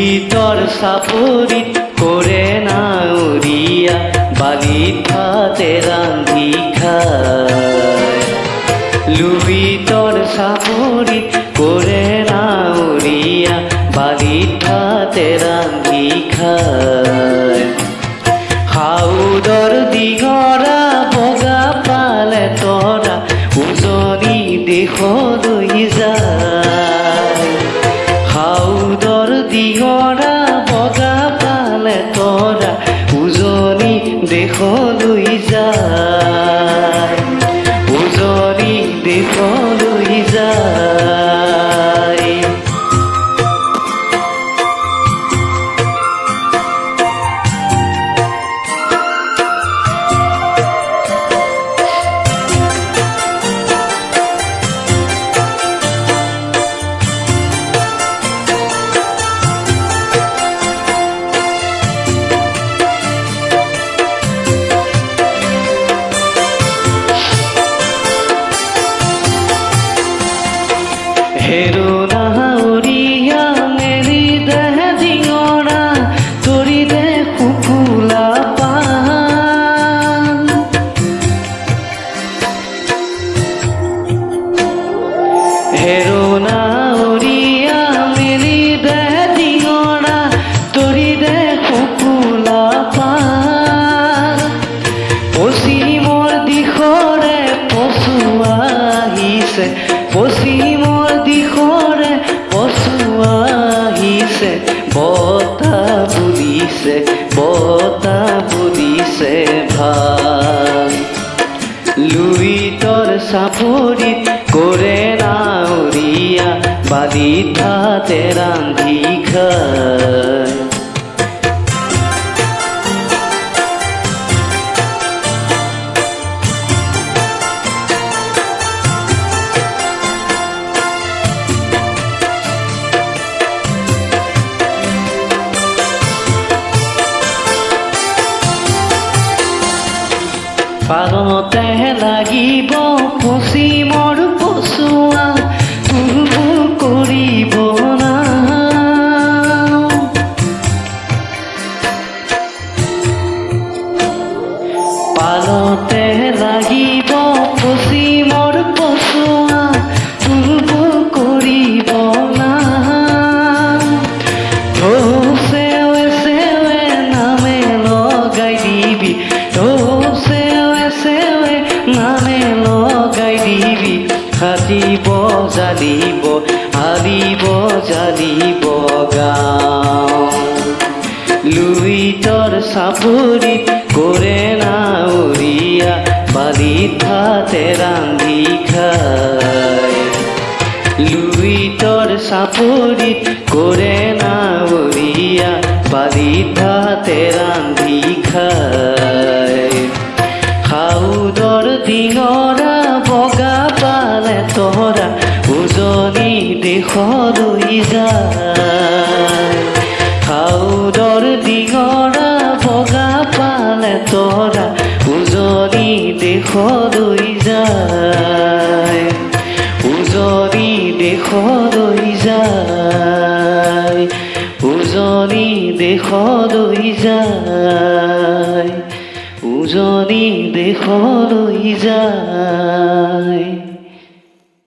লুইতৰ চাপৰিত কৰে নাৱৰীয়া বালিত ভাতে ৰান্ধি খায়। লুইতৰ চাপৰিত কৰে নাৱৰীয়া বালিত ভাতে ৰান্ধি খায়। সাউদৰ দিগৰা বগা পালে তৰা উজনি দেশলৈ যায়। সাউদৰ দিগৰা বগা পালে তৰা উজনি দেশলৈ যায়। উজনি দেশলৈ যায়। হেৰো নাৱৰীয়া মেলি দেহ ডিঙৰা তৰি দে শুকুলা পান। হেৰো নাৱৰীয়া মেলি দেহ ডিঙৰা তৰি দে শুকুলা পান। পশ্চিমৰ দিশৰে পছুৱা আহিছে, পশ্চিমৰ দিশৰে পছুৱা আহিছে। বতাহ বুলিছে, বতাহ বুলিছে ভাল। লুইতৰ চাপৰিত কৰে নাৱৰীয়া বালিত ভাতে ৰান্ধি খায়। পাৰতে লাগিব পশ্চিমৰ পছুৱা তুলবুল কৰিব না। পালতে লাগিব পশ্চিমৰ পছুৱা তুলবুল কৰিব না। চেৱে চেৱে নামে লগাই দিবি, নামে লগাই দিবি। হালিব জালিব, হালিব জালিব গাঁও। লুইতৰ চাপৰিত কৰে নাৱৰীয়া বালিত ভাতে ৰান্ধি খায়। লুইতৰ চাপৰিত কৰে নাৱৰীয়া বালিত ভাতে ৰান্ধি খায়। সাউদৰ দিঙৰা বগা পালে তৰা উজনি দেশলৈ যায়। সাউদৰ দিঙৰা বগা পালে তৰা উজনি দেশলৈ যায়। উজনি দেশলৈ যায়। উজনি দেশলৈ যায়। উজনি দেশলৈ যায়।